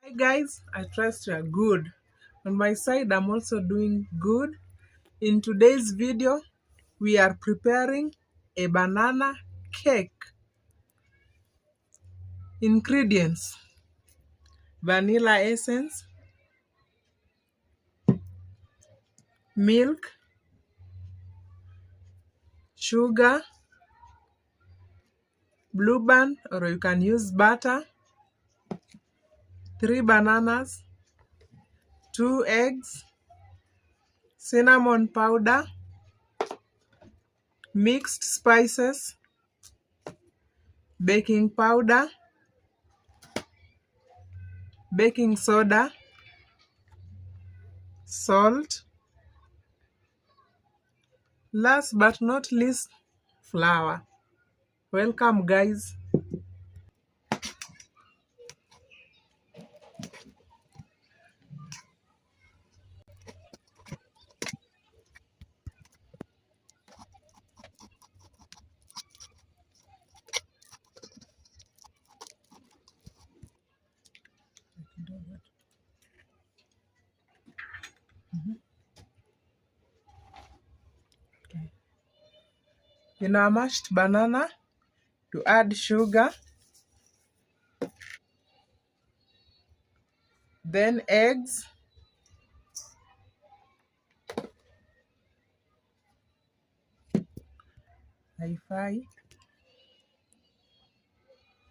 Hi guys, I trust you are good. On my side, I'm also doing good. In today's video, we are preparing a banana cake. Ingredients: vanilla essence, milk, sugar, Blue Band, or you can use butter, 3 bananas, 2 eggs, cinnamon powder, mixed spices, baking powder, baking soda, salt, last but not least, flour. Welcome guys. In our mashed banana, to add sugar, then eggs,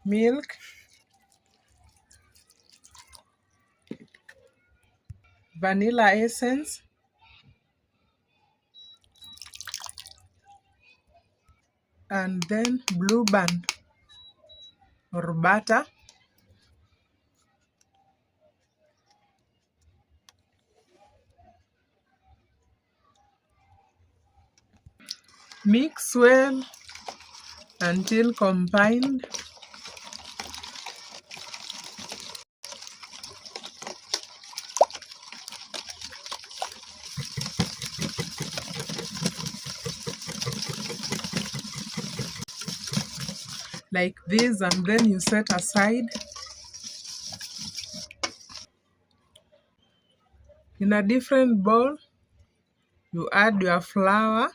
milk, vanilla essence, and then Blue Band or butter. Mix well until combined. Like this, and then you set aside. In a different bowl, you add your flour,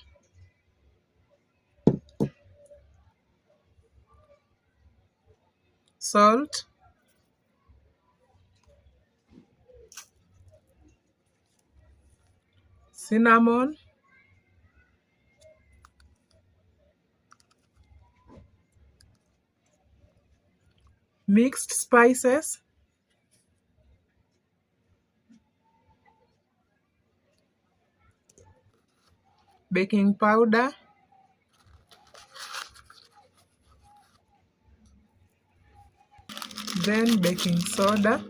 salt, cinnamon, mixed spices, baking powder, then baking soda,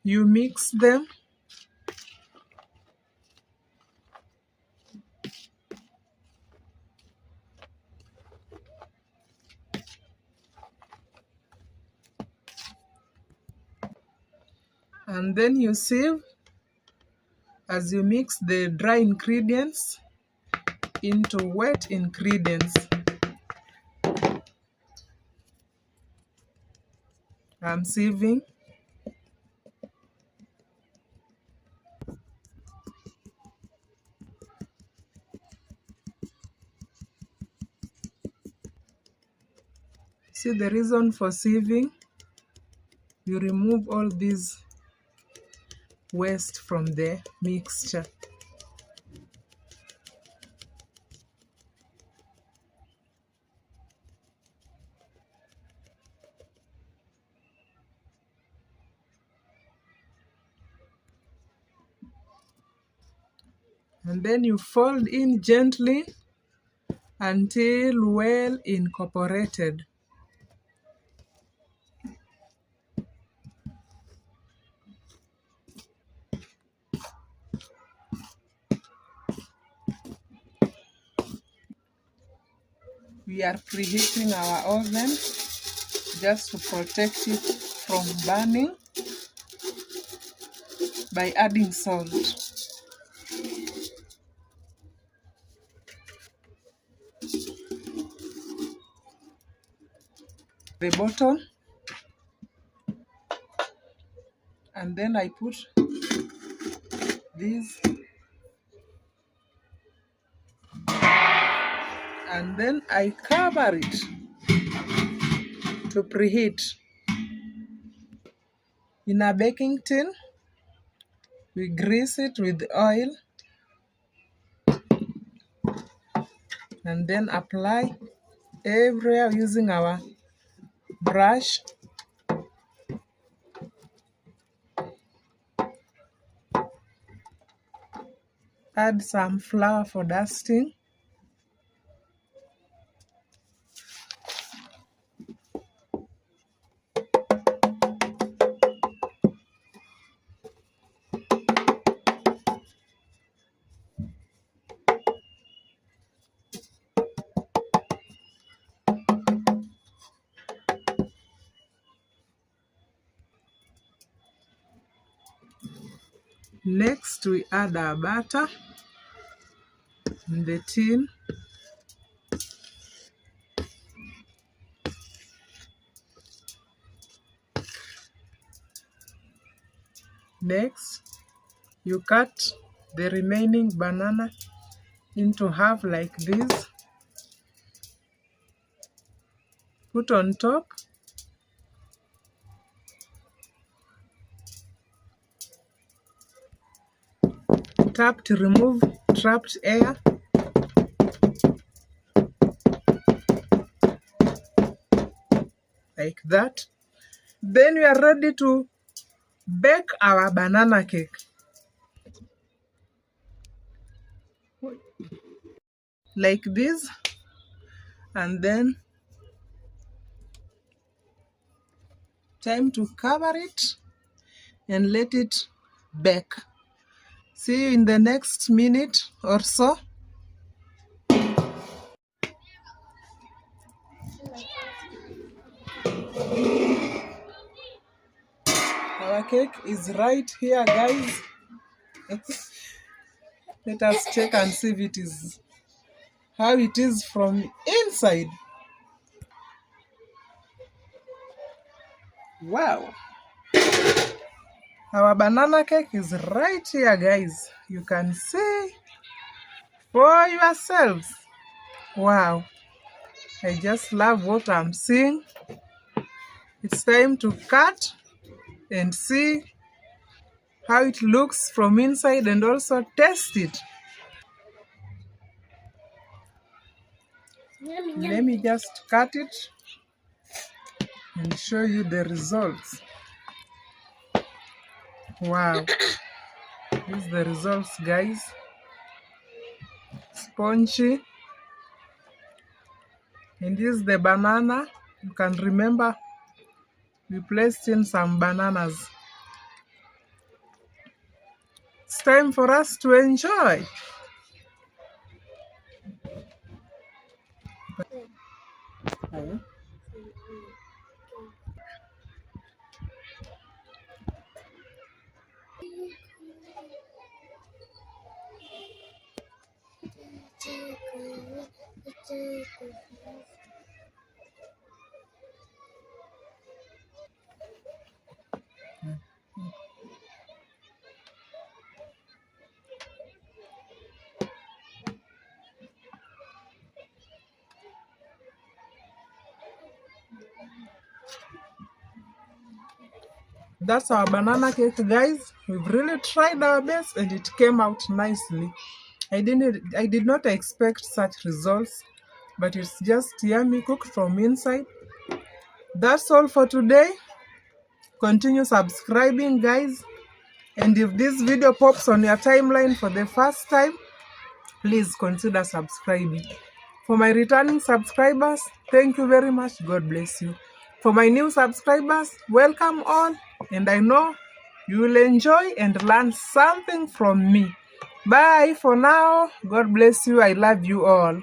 you mix them, and then you sieve as you mix the dry ingredients into wet ingredients. I'm sieving. See the reason for sieving? You remove all this waste from the mixture. And then you fold in gently until well incorporated. We are preheating our oven just to protect it from burning. by adding salt. The bottom, and then I put this, and then I cover it to preheat. In a baking tin, we grease it with oil and then apply everywhere using our brush. Add some flour for dusting. Next, we add our butter in the tin. Next, you cut the remaining banana into half like this. Put on top. Tap to remove trapped air. Like that. Then we are ready to bake our banana cake. Like this. And then time to cover it and let it bake. See you in the next minute or so. Our cake is right here, guys. Let us check and see if how it is from inside. Wow. Our banana cake is right here, guys. You can see for yourselves. Wow. I just love what I'm seeing. It's time to cut and see how it looks from inside and also taste it. Let me just cut it and show you the results. Wow. These are the results, guys. Spongy. And this is the banana. You can remember we placed in some bananas. It's time for us to enjoy. That's our banana cake, guys. We've really tried our best and it came out nicely. I did not expect such results, but it's just yummy cooked from inside. That's all for today. Continue subscribing, guys. And if this video pops on your timeline for the first time, please consider subscribing. For my returning subscribers, thank you very much. God bless you. For my new subscribers, welcome all. And I know you will enjoy and learn something from me. Bye for now. God bless you. I love you all.